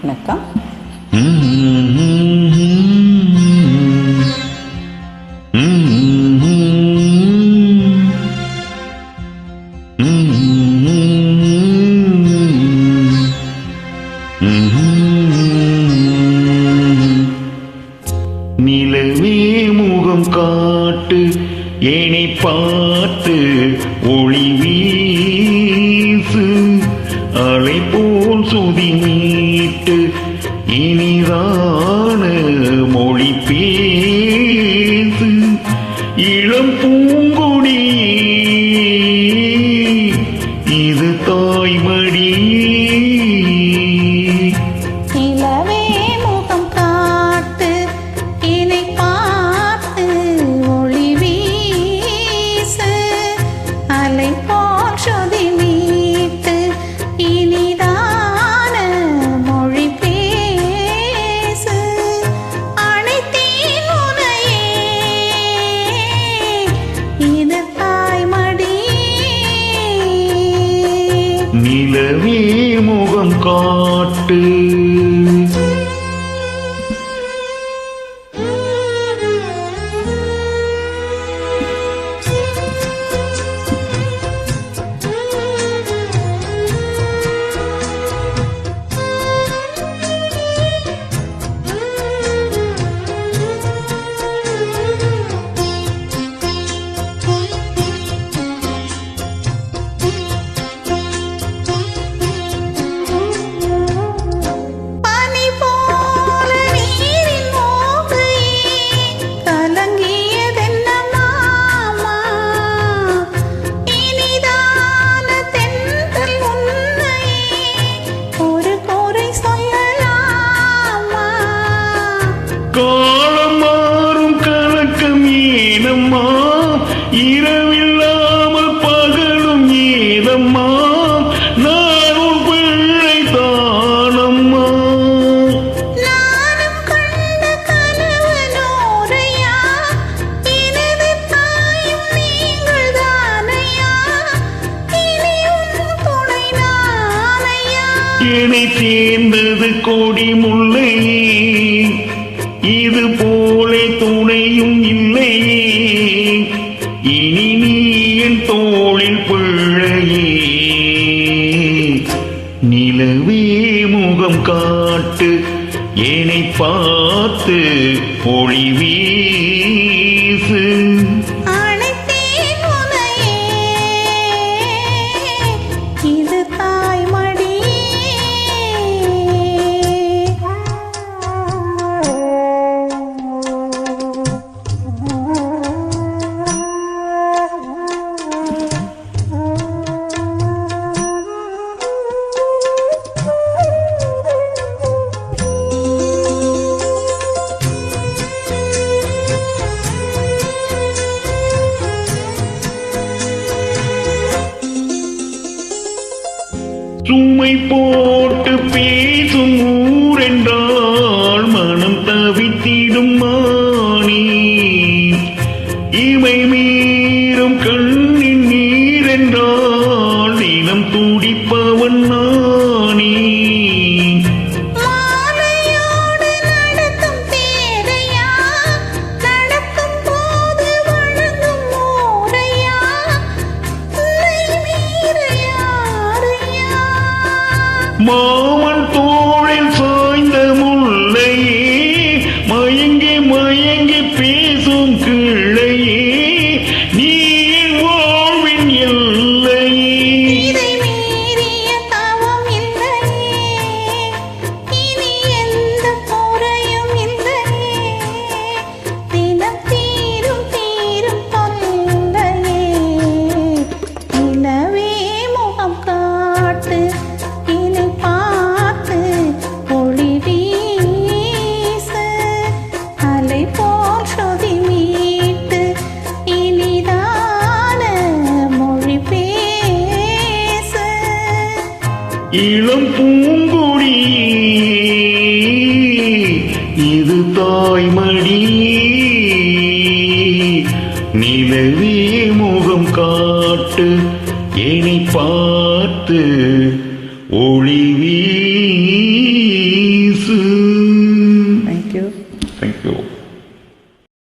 வணக்கம். நிலவே முகம் காட்டு என்னை பார்த்து ஒளி வீசு அலை போல் சுதி மீட்டு இனிதான மொழி பேசு இளம் பூங்கொடி இது தாய்மடி. நிலவே முகம் காட்டு. காலம் மாறும் கலக்கம் ஏனம்மா, இரவில்லாமல் பகலும் ஏதம்மா, நான் உன் பிள்ளை தானம்மா. நானும் கண்ட கனவு நூறையா, எனது தாயும் நீங்கள் தானையா, இனி உன் துணை நானையா. என்னை சேர்ந்தது கொடி முல்லை, இது போலே துணையும் இல்லை, இனி நீ என் தோளில் பிள்ளையே. நிலவே முகம் காட்டு என்னை பார்த்து ஒளி வீசு. இது தாய்மடி. சுமை போட்டு பேசும் ஊரென்றால் மனம் தவித்திடும் மானி, இமை மீறும் கண்ணின் நீரென்றால் நிலம் துடிப்பவன் நானே. மாமன் தோளில் சாய்ந்த முல்லையே, மயங்கி மயங்கி பேசும் கிள்ளையே, நீ வாழ்வின் எல்லையே. இதை மீறிய தவம் இல்லையே, இனி எந்த குறையும் இல்லையே, தினம் தீரும் தீரும் தொல்லையே. நிலவே முகம் காட்டு இளம் பூங்கொடி இது தாய்மடி. நிலவே முகம் காட்டு என்னை பார்த்து ஒளி வீசு. தேங்க்யூ.